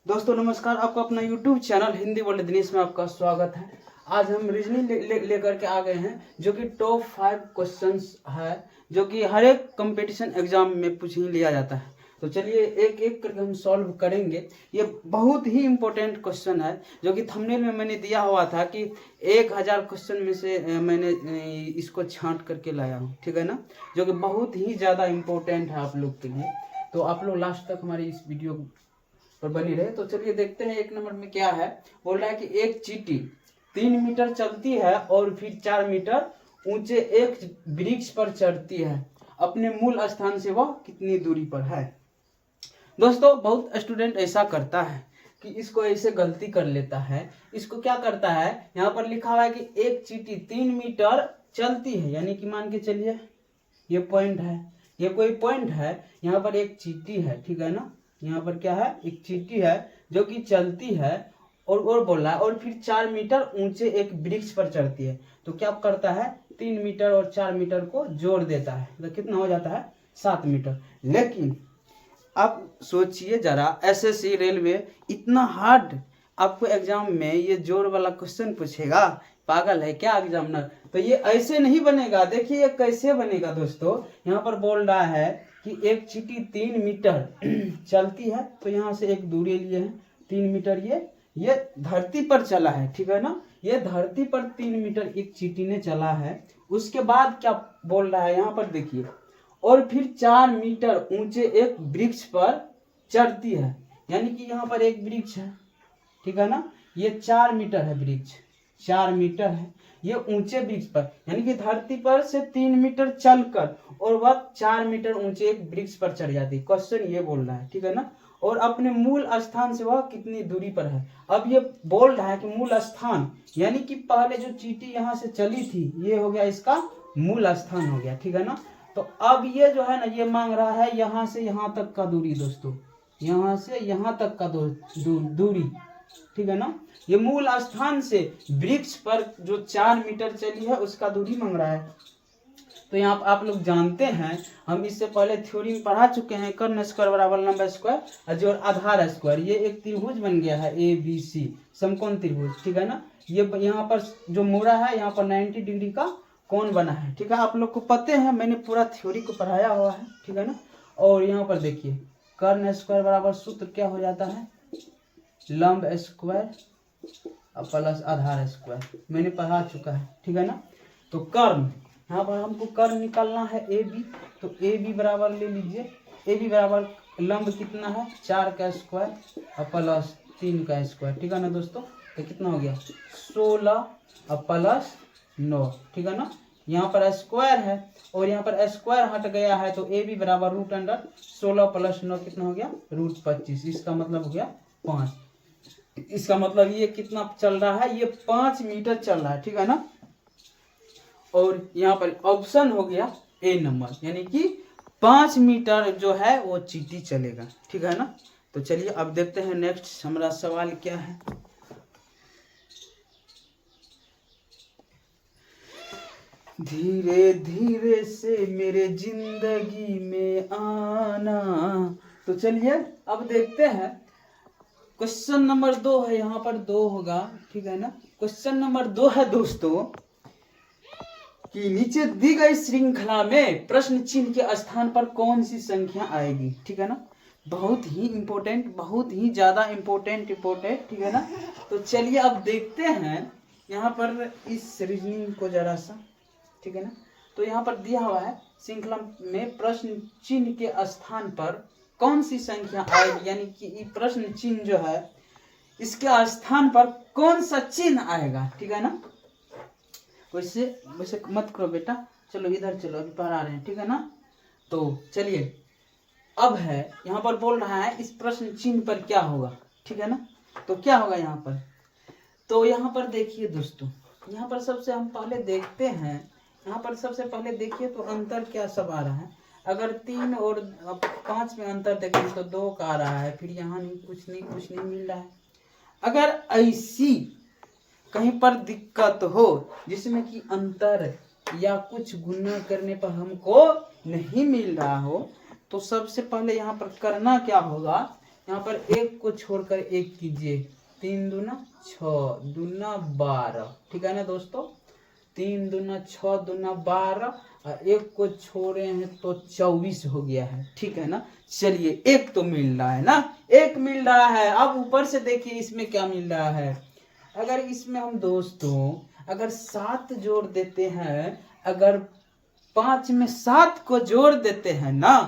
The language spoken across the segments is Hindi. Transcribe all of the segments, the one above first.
दोस्तों नमस्कार, आपका अपना YouTube channel Hindi world Dinesh में आपका स्वागत है। आज हम रीजनिंग लेकर के आ गए हैं, जो कि टॉप 5 क्वेश्चंस है, जो कि हर एक कंपटीशन एग्जाम में पूछ ही लिया जाता है। तो चलिए एक एक करके हम सॉल्व करेंगे। ये बहुत ही इम्पोर्टेंट क्वेश्चन है, जो कि थंबनेल में मैंने दिया हुआ था कि 1000 क्वेश्चन में से मैंने इसको छांट करके लाया हूँ, ठीक है ना, जो कि बहुत ही ज़्यादा इम्पोर्टेंट है आप लोग के लिए। तो आप लोग लास्ट तक हमारी इस वीडियो पर बनी रहे। तो चलिए देखते हैं एक नंबर में क्या है। बोल रहा है कि एक चींटी 3 मीटर चलती है और फिर 4 मीटर ऊंचे एक वृक्ष पर चढ़ती है, अपने मूल स्थान से वह कितनी दूरी पर है। दोस्तों बहुत स्टूडेंट ऐसा करता है कि इसको ऐसे गलती कर लेता है। इसको क्या करता है, यहाँ पर लिखा हुआ है कि एक चींटी 3 मीटर चलती है, यानी कि मान के चलिए ये पॉइंट है, ये कोई पॉइंट है, यहाँ पर एक चींटी है, ठीक है ना। यहाँ पर क्या है, एक चींटी है जो कि चलती है और बोल रहा है और फिर 4 मीटर ऊंचे एक वृक्ष पर चढ़ती है। तो क्या करता है, 3 मीटर और 4 मीटर को जोड़ देता है, तो कितना हो जाता है 7 मीटर। लेकिन आप सोचिए जरा, एसएससी रेलवे इतना हार्ड आपको एग्जाम में ये जोड़ वाला क्वेश्चन पूछेगा, पागल है क्या एग्जामिनर। तो ये ऐसे नहीं बनेगा। देखिए ये कैसे बनेगा दोस्तों। यहाँ पर बोल रहा है कि एक चींटी 3 मीटर चलती है, तो यहाँ से एक दूरी लिए है 3 मीटर, ये धरती पर चला है, ठीक है ना। ये धरती पर 3 मीटर एक चींटी ने चला है। उसके बाद क्या बोल रहा है, यहाँ पर देखिए, और फिर 4 मीटर ऊंचे एक वृक्ष पर चढ़ती है, यानी कि यहाँ पर एक वृक्ष है, ठीक है ना। ये 4 मीटर है वृक्ष, 4 मीटर है ये ऊंचे वृक्ष पर, यानी कि धरती पर से 3 मीटर चलकर और वह 4 मीटर ऊंचे एक वृक्ष पर चढ़ जाती है। क्वेश्चन ये बोल रहा है, ठीक है ना। और अपने मूल स्थान से वह कितनी दूरी पर है। अब ये बोल रहा है कि मूल स्थान, यानी कि पहले जो चींटी यहाँ से चली थी, ये हो गया इसका मूल स्थान हो गया, ठीक है ना। तो अब ये जो है ना, ये मांग रहा है यहाँ से यहाँ तक का दूरी दोस्तों, यहाँ से यहाँ तक का दूरी, ठीक है ना। ये मूल स्थान से वृक्ष पर जो 4 मीटर चली है उसका दूरी मांग रहा है। तो यहाँ आप लोग जानते हैं, हम इससे पहले थ्योरी में पढ़ा चुके हैं, कर्ण स्क्वायर बराबर लंब स्क्वायर और जो आधार स्क्वायर। ये एक त्रिभुज बन गया है ABC, समकोण त्रिभुज, ठीक है ना। ये यहाँ पर जो मोड़ा है, यहाँ पर 90 डिग्री का कोण बना है, ठीक है। आप लोग को पता है, मैंने पूरा थ्योरी को पढ़ाया हुआ है, ठीक है ना। और यहाँ पर देखिए कर्ण स्क्वायर बराबर सूत्र क्या हो जाता है, लंब स्क्वायर प्लस आधार स्क्वायर, मैंने पढ़ा चुका है, ठीक है ना। तो कर्ण, यहाँ पर हमको कर्ण निकालना है AB, तो AB बराबर ले लीजिए, AB बराबर लंब कितना है 4 का स्क्वायर प्लस 3 का स्क्वायर, ठीक है ना दोस्तों। तो कितना हो गया 16 प्लस 9, ठीक है ना। यहाँ पर स्क्वायर है और यहाँ पर स्क्वायर हट गया है, तो AB बराबर रूट अंडर 16 प्लस 9 कितना हो गया रूट 25। इसका मतलब हो गया 5। इसका मतलब ये कितना चल रहा है, ये 5 मीटर चल रहा है, ठीक है ना। और यहाँ पर ऑप्शन हो गया A नंबर, यानी कि 5 मीटर जो है वो चींटी चलेगा, ठीक है ना। तो चलिए अब देखते हैं नेक्स्ट हमारा सवाल क्या है। धीरे धीरे से मेरे जिंदगी में आना। तो चलिए अब देखते हैं, क्वेश्चन नंबर 2 है, यहाँ पर 2 होगा, ठीक है ना। क्वेश्चन नंबर 2 है दोस्तों कि नीचे दी गई श्रृंखला में प्रश्न चिन्ह के स्थान पर कौन सी संख्या आएगी, ठीक है ना। बहुत ही इंपॉर्टेंट, बहुत ही ज्यादा इंपॉर्टेंट, ठीक है ना। तो चलिए अब देखते हैं यहाँ पर इस रीजनिंग को जरा सा, ठीक है ना। तो यहाँ पर दिया हुआ है श्रृंखला में प्रश्न चिन्ह के स्थान पर कौन सी संख्या आएगी, यानी कि प्रश्न चिन्ह जो है इसके स्थान पर कौन सा चिन्ह आएगा, ठीक है ना। वैसे वैसे मत करो बेटा, चलो इधर चलो, अभी पढ़ा रहे हैं, ठीक है ना। तो चलिए अब है, यहाँ पर बोल रहा है इस प्रश्न चिन्ह पर क्या होगा, ठीक है ना। तो क्या होगा यहाँ पर, तो यहाँ पर देखिए दोस्तों, यहाँ पर सबसे हम पहले देखते हैं, यहाँ पर सबसे पहले देखिए तो अंतर क्या सब आ रहा है। अगर 3 और 5 में अंतर देखें तो 2 का आ रहा है, फिर यहाँ नहीं कुछ नहीं मिल रहा है। अगर ऐसी कहीं पर दिक्कत हो जिसमें कि अंतर या कुछ गुणा करने पर हमको नहीं मिल रहा हो, तो सबसे पहले यहाँ पर करना क्या होगा यहाँ पर एक को छोड़कर एक कीजिए, 3 दूना 6 दूना 12, ठीक है ना दोस्तों। 3 दूना 6 दूना 12 और एक को छोड़े हैं तो 24 हो गया है, ठीक है ना। चलिए एक तो मिल रहा है ना, एक मिल रहा है। अब ऊपर से देखिए इसमें क्या मिल रहा है। अगर इसमें हम दोस्तों अगर 7 जोड़ देते हैं, अगर 5 में 7 को जोड़ देते हैं ना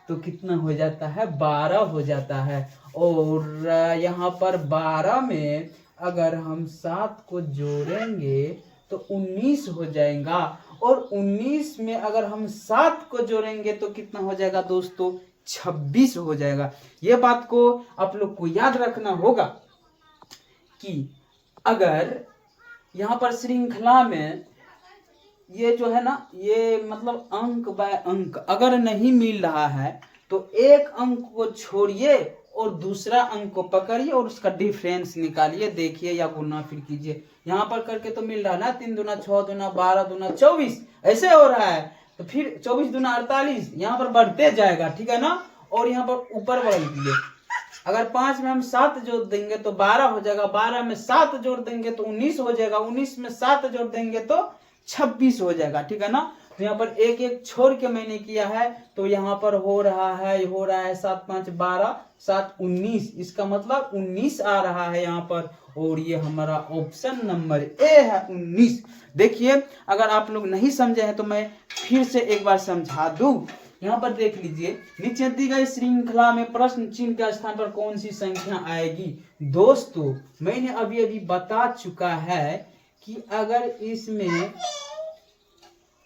तो कितना हो जाता है, 12 हो जाता है। और यहाँ पर 12 में अगर हम 7 को जोड़ेंगे तो 19 हो जाएगा। और 19 में अगर हम 7 को जोड़ेंगे तो कितना हो जाएगा दोस्तों, 26 हो जाएगा। ये बात को आप लोग को याद रखना होगा कि अगर यहाँ पर श्रृंखला में ये जो है ना, ये मतलब अंक बाय अंक अगर नहीं मिल रहा है तो एक अंक को छोड़िए और दूसरा अंक को पकड़िए और उसका डिफरेंस निकालिए, देखिए या गुना फिर कीजिए। यहाँ पर करके तो मिल रहा है ना, 3 दूना 6 दूना 12 दूना 24 ऐसे हो रहा है। तो फिर 24 दूना 48 यहाँ पर बढ़ते जाएगा, ठीक है ना। और यहाँ पर ऊपर बढ़ लीजिए, अगर 5 में हम 7 जोड़ देंगे तो 12 हो जाएगा, 12 में 7 जोड़ देंगे तो 19 हो जाएगा, 19 में 7 जोड़ देंगे तो 26 हो जाएगा, ठीक है ना। तो यहाँ पर एक एक छोड़ के मैंने किया है, तो यहाँ पर हो रहा है 7 5 12 7 19, इसका मतलब 19 आ रहा है यहाँ पर। और ये हमारा ऑप्शन नंबर ए है 19। देखिए अगर आप लोग नहीं समझे हैं तो मैं फिर से एक बार समझा दूं। यहाँ पर देख लीजिए, नीचे दी गई श्रृंखला में प्रश्न चिन्ह के स्थान पर कौन सी संख्या आएगी। दोस्तों मैंने अभी अभी बता चुका है कि अगर इसमें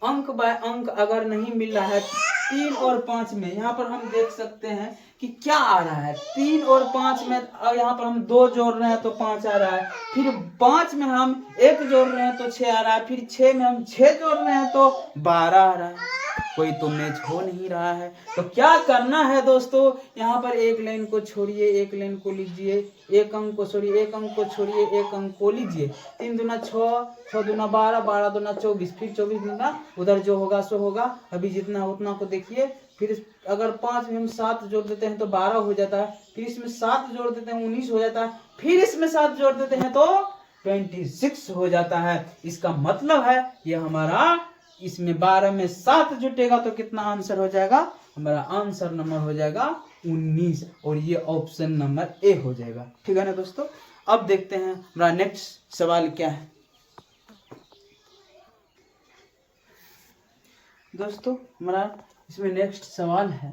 अंक बाय अंक अगर नहीं मिल रहा है 3 और 5 में, यहाँ पर हम देख सकते हैं कि क्या आ रहा है। 3 और 5 में यहाँ पर हम 2 जोड़ रहे हैं तो 5 आ रहा है, फिर 5 में हम 1 जोड़ रहे हैं तो 6 आ रहा है, फिर 6 में हम 6 जोड़ रहे हैं तो 12 आ रहा है। कोई तो मैच हो नहीं रहा है। तो क्या करना है दोस्तों, यहाँ पर एक लाइन को छोड़िए, एक लाइन को लीजिए, एक अंक को छोड़िए, एक अंक को छोड़िए, एक अंक को लीजिए। 3 दूना 6 6 दूना 12 12 दूना 24, फिर 24 दूना उधर जो होगा सो होगा, अभी जितना उतना को देखिए। फिर अगर 5 में हम 7 जोड़ देते हैं तो 12 हो जाता है, फिर इसमें 7 जोड़ देते हैं 19 हो जाता है, फिर इसमें 7 जोड़ देते हैं तो 26 हो जाता है। इसका मतलब है ये हमारा इसमें 12 में 7 जुटेगा तो कितना आंसर हो जाएगा, हमारा आंसर नंबर हो जाएगा 19 और ये ऑप्शन नंबर ए हो जाएगा, ठीक है ना दोस्तों। अब देखते हैं हमारा नेक्स्ट सवाल क्या है। दोस्तों हमारा इसमें नेक्स्ट सवाल है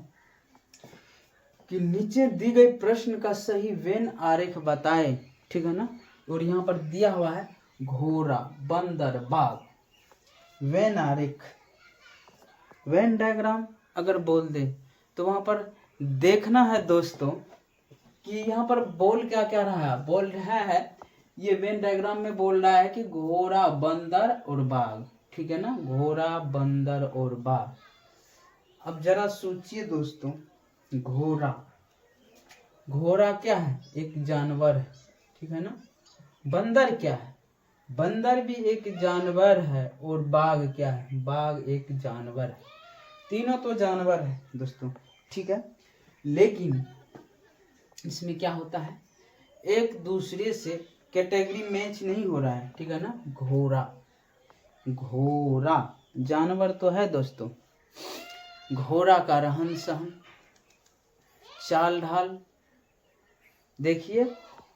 कि नीचे दी गई प्रश्न का सही वेन आरेख बताएं, ठीक है ना। और यहाँ पर दिया हुआ है घोड़ा बंदर बाघ। वेन आरेख, वेन डायग्राम अगर बोल दे तो वहां पर देखना है दोस्तों कि यहाँ पर बोल क्या क्या रहा है। बोल रहा है ये वेन डायग्राम में बोल रहा है कि घोड़ा बंदर और बाघ, ठीक है ना, घोड़ा बंदर और बाघ। अब जरा सोचिए दोस्तों, घोड़ा, घोड़ा क्या है, एक जानवर है, ठीक है ना। बंदर क्या है, बंदर भी एक जानवर है। और बाघ क्या है, बाघ एक जानवर है। तीनों तो जानवर है दोस्तों, ठीक है। लेकिन इसमें क्या होता है, एक दूसरे से कैटेगरी मैच नहीं हो रहा है, ठीक है ना। घोड़ा, घोड़ा जानवर तो है दोस्तों, घोड़ा का रहन सहन चाल ढाल देखिए,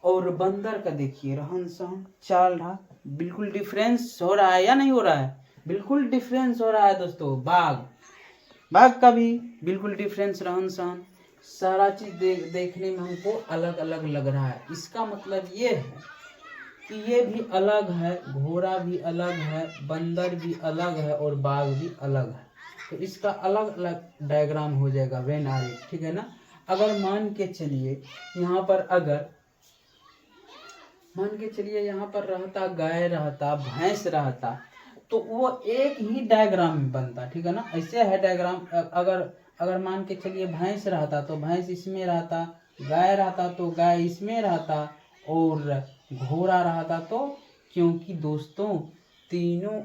और बंदर का देखिए रहन सहन चाल ढाल, बिल्कुल डिफरेंस हो रहा है या नहीं हो रहा है, बिल्कुल डिफरेंस हो रहा है दोस्तों। बाघ, बाघ का भी बिल्कुल डिफरेंस रहन सहन, सारा चीज देखने में हमको अलग अलग लग रहा है। इसका मतलब ये है कि ये भी अलग है, घोड़ा भी अलग है, बंदर भी अलग है और बाघ भी अलग है। तो इसका अलग अलग डायग्राम हो जाएगा वेन आरेख, ठीक है ना। अगर मान के चलिए यहाँ पर, अगर मान के चलिए यहाँ पर रहता गाय, रहता भैंस, रहता तो वो एक ही डायग्राम में बनता, ठीक है ना। ऐसे है डायग्राम। अगर मान के चलिए भैंस रहता तो भैंस इसमें रहता, गाय रहता तो गाय इसमें रहता, और घोड़ा रहता तो, क्योंकि दोस्तों तीनों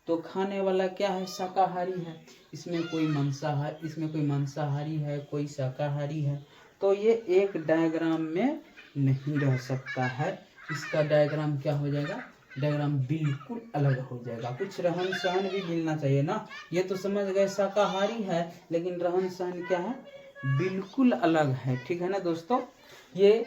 तो खाने वाला क्या है, शाकाहारी है। इसमें कोई मांसाहारी है, कोई शाकाहारी है, तो ये एक डायग्राम में नहीं रह सकता है। इसका डायग्राम क्या हो जाएगा, डायग्राम बिल्कुल अलग हो जाएगा। कुछ रहन सहन भी मिलना चाहिए ना। ये तो समझ गए शाकाहारी है, लेकिन रहन सहन क्या है, बिल्कुल अलग है। ठीक है ना दोस्तों। ये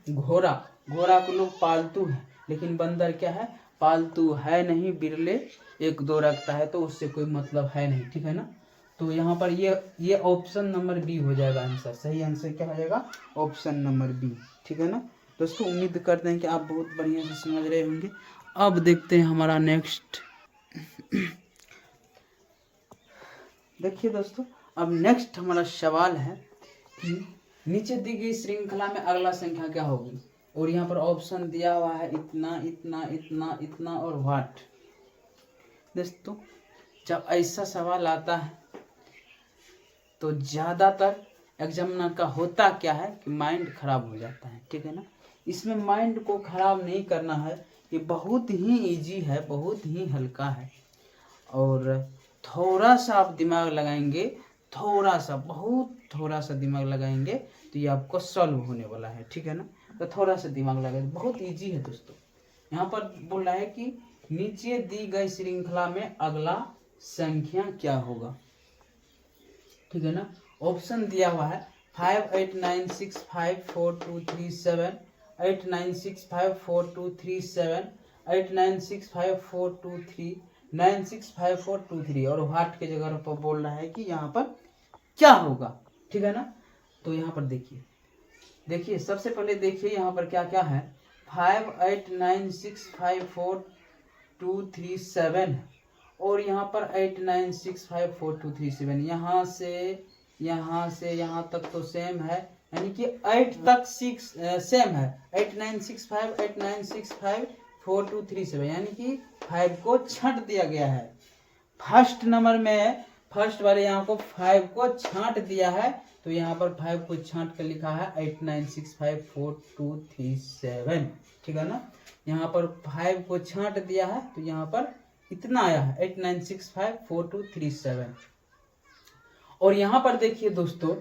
घोड़ा, घोड़ा को लोग पालतू है, लेकिन बंदर क्या है, पालतू है नहीं, बिरले एक दो रखता है, तो उससे कोई मतलब है नहीं। ठीक है ना। तो यहाँ पर ये ऑप्शन नंबर बी हो जाएगा आंसर। सही आंसर क्या हो जाएगा, ऑप्शन नंबर बी। ठीक है ना दोस्तों। उम्मीद करते हैं कि आप बहुत बढ़िया से समझ रहे होंगे। अब देखते हैं हमारा नेक्स्ट। देखिए दोस्तों, अब नेक्स्ट हमारा सवाल है कि नीचे दी गई श्रृंखला में अगला संख्या क्या होगी। और यहाँ पर ऑप्शन दिया हुआ है इतना, इतना, इतना, इतना और व्हाट। दोस्तों, जब ऐसा सवाल आता है तो ज़्यादातर एग्जामिनर का होता क्या है कि माइंड खराब हो जाता है। ठीक है ना। इसमें माइंड को खराब नहीं करना है। ये बहुत ही इजी है, बहुत ही हल्का है, और थोड़ा सा आप दिमाग लगाएंगे, थोड़ा सा, बहुत थोड़ा सा दिमाग लगाएंगे तो ये आपको सॉल्व होने वाला है। ठीक है ना। तो थोड़ा सा दिमाग लगाएंगे, बहुत इजी है दोस्तों। यहाँ पर बोल रहा है कि नीचे दी गई श्रृंखला में अगला संख्या क्या होगा। ठीक है ना। ऑप्शन दिया हुआ है 5, 8, 9, 6, 5, 4, 2, 3, 7, 8, 9, 6, 5, 4, 2, 3, 7, 8, 9, 6, 5, 4, 2, 3, 9, 6, 5, 4, 2, 3 और व्हाट के जगह पर बोल रहा है कि यहाँ पर क्या होगा। ठीक है ना। तो यहाँ पर देखिए सबसे पहले देखिए यहाँ पर क्या क्या है। 5, 8, 9, 6, 5, 4, 2, 3, 7 और यहाँ पर 8, 9, 6, 5, 4, 2, 3, 7। यहाँ से यहाँ तक तो सेम है, यानी कि 8 तक 6 सेम है। 8, 9, 6, 5, 8, 9, 6, 5, 4, 2, 3, 7, यानी कि 5 को छांट दिया गया है। फर्स्ट नंबर में फर्स्ट वाले यहाँ को 5 को छांट दिया है, तो यहाँ पर 5 को छांट कर लिखा है 8, 9, 6, 5, 4, 2, 3, 7। ठीक है ना। यहाँ पर 5 को छांट दिया है तो यहाँ पर इतना आया है 8, 9, 6, 5, 4, 2, 3, 7। और यहाँ पर देखिए दोस्तों,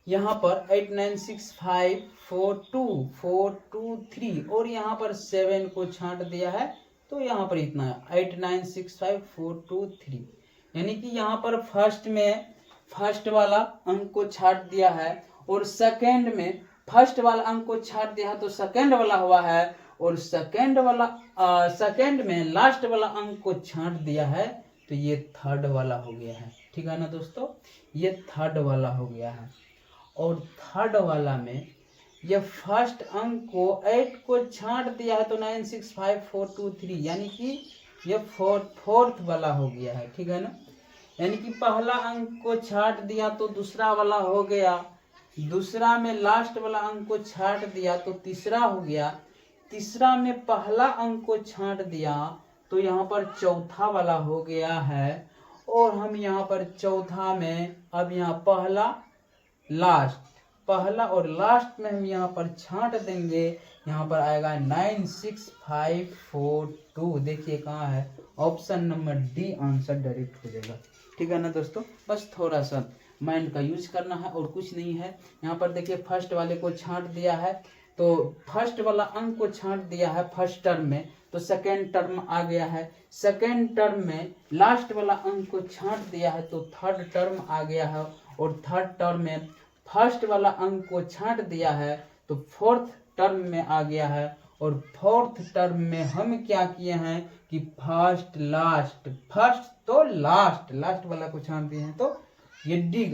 यहाँ पर 8, 9, 6, 5, 4, 2, 4, 2, 3 और यहाँ पर 7 को छांट दिया है तो यहाँ पर इतना है 8, 9, 6, 5, 4, 2, 3। यानी कि यहाँ पर फर्स्ट में फर्स्ट वाला अंक को छांट दिया है और सेकंड में फर्स्ट वाला अंक को छांट दिया है तो सेकंड वाला हुआ है, और सेकंड में लास्ट वाला अंक को छांट दिया है तो ये थर्ड वाला हो गया है। ठीक है ना दोस्तों, ये थर्ड वाला हो गया है। और थर्ड वाला में ये फर्स्ट अंक को 8 को छांट दिया है तो 9, 6, 5, 4, 2, 3, यानी कि ये फोर्थ वाला हो गया है। ठीक है ना। यानी कि पहला अंक को छांट दिया तो दूसरा वाला हो गया, दूसरा में लास्ट वाला अंक को छांट दिया तो तीसरा हो गया, तीसरा में पहला अंक को छांट दिया तो यहाँ पर चौथा वाला हो गया है। और हम यहाँ पर चौथा में अब यहाँ पहला और लास्ट में हम यहाँ पर छांट देंगे, यहाँ पर आएगा 9, 6, 5, 4, 2। देखिए कहाँ है, option number D answer direct हो जाएगा। ठीक है ना दोस्तों। बस थोड़ा सा माइंड का यूज करना है और कुछ नहीं है। यहाँ पर देखिए फर्स्ट वाले को छांट दिया है तो फर्स्ट वाला अंक को छांट दिया है फर्स्ट टर्म में तो सेकेंड टर्म आ गया है, सेकेंड टर्म में लास्ट वाला अंक को छांट दिया है तो थर्ड टर्म आ गया है, और थर्ड टर्म में फर्स्ट वाला अंक को छांट दिया है तो फोर्थ टर्म में आ गया है। और फोर्थ टर्म में हम क्या किए हैं कि फर्स्ट तो लास्ट वाला को छांट दिए हैं तो ये डी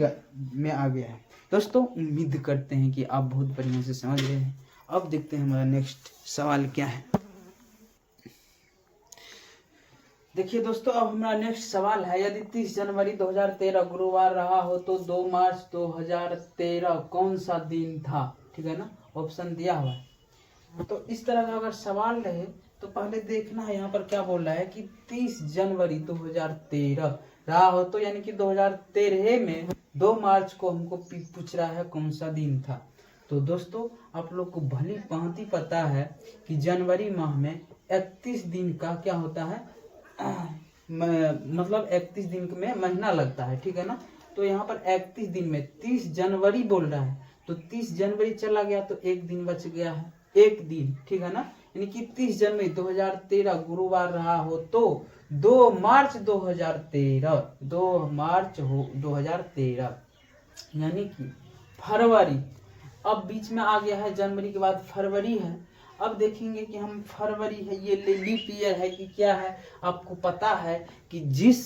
में आ गया है। दोस्तों उम्मीद करते हैं कि आप बहुत बढ़िया से समझ रहे हैं। अब देखते हैं हमारा नेक्स्ट सवाल क्या है। देखिए दोस्तों, अब हमारा नेक्स्ट सवाल है, यदि 30 जनवरी 2013 गुरुवार रहा हो तो 2 मार्च 2013 कौन सा दिन था। ठीक है ना। ऑप्शन दिया हुआ है। तो इस तरह का अगर सवाल रहे तो पहले देखना है यहाँ पर क्या बोल रहा है कि 30 जनवरी 2013 रहा हो तो यानी कि 2013 में 2 मार्च को हमको पूछ रहा है कौन सा दिन था। तो दोस्तों आप लोग को भली भांति पता है कि जनवरी माह में 31 दिन का क्या होता है, मतलब 31 दिन में महीना लगता है। ठीक है ना। तो यहाँ पर 31 दिन में 30 जनवरी बोल रहा है तो 30 जनवरी चला गया तो एक दिन बच गया है, एक दिन, ठीक है ना। यानी कि 30 जनवरी 2013 गुरुवार रहा हो तो 2 मार्च 2013, 2 मार्च हो 2013, यानी कि फरवरी। अब बीच में आ गया है जनवरी के बाद फरवरी है। अब देखेंगे कि हम फरवरी है, ये लीप ईयर है कि क्या है। आपको पता है कि जिस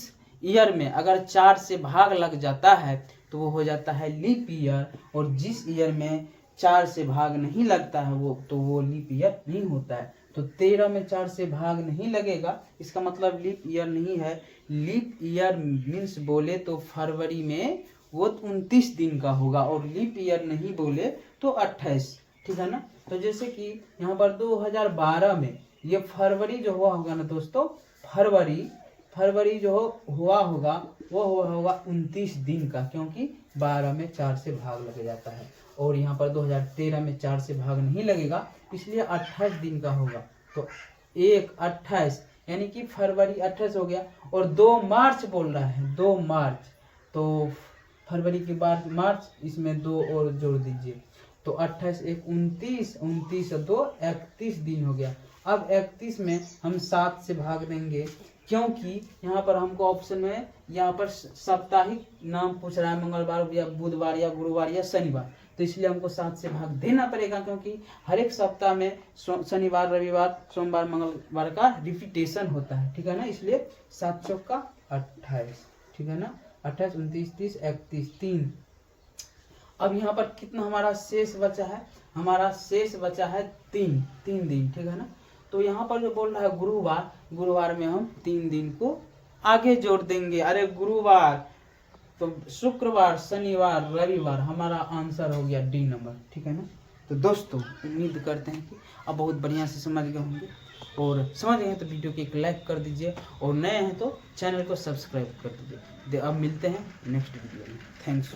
ईयर में अगर 4 से भाग लग जाता है तो वो हो जाता है लीप ईयर, और जिस ईयर में 4 से भाग नहीं लगता है वो लीप ईयर नहीं होता है। तो 13 में 4 से भाग नहीं लगेगा, इसका मतलब लीप ईयर नहीं है। लीप ईयर मीन्स बोले तो फरवरी में वो 29 दिन का होगा, और लीप ईयर नहीं बोले तो 28, ठीक है ना। तो जैसे कि यहाँ पर 2012 में ये फरवरी जो हुआ होगा ना दोस्तों, फरवरी जो हुआ होगा वो हुआ होगा 29 दिन का, क्योंकि 12 में 4 से भाग लग जाता है। और यहाँ पर 2013 में 4 से भाग नहीं लगेगा, इसलिए 28 दिन का होगा। तो 1/28 यानी कि फरवरी 28 हो गया। और 2 मार्च बोल रहा है, 2 मार्च, तो फरवरी के बाद मार्च, इसमें 2 और जोड़ दीजिए तो 28 1 29, 29 और 2 31 दिन हो गया। अब 31 में हम 7 से भाग देंगे, क्योंकि यहाँ पर हमको ऑप्शन में यहाँ पर साप्ताहिक नाम पूछ रहा है, मंगलवार या बुधवार या गुरुवार या शनिवार, तो इसलिए हमको 7 से भाग देना पड़ेगा, क्योंकि हर एक सप्ताह में शनिवार, रविवार, सोमवार, मंगलवार का रिपीटेशन होता है, ठीक है ना। इसलिए 7 चौका 28, ठीक है ना। 28 29 30 31 3। अब यहाँ पर कितना हमारा शेष बचा है, हमारा शेष बचा है 3 दिन, ठीक है ना। तो यहाँ पर जो बोल रहा है गुरुवार में हम 3 दिन को आगे जोड़ देंगे। अरे गुरुवार तो शुक्रवार, शनिवार, रविवार, हमारा आंसर हो गया डी नंबर, ठीक है ना। तो दोस्तों उम्मीद करते हैं कि आप बहुत बढ़िया से समझ गए होंगे, और समझ गए हैं तो वीडियो को एक लाइक कर दीजिए, और नए हैं तो चैनल को सब्सक्राइब कर दीजिए। अब मिलते हैं नेक्स्ट वीडियो में। थैंक्स।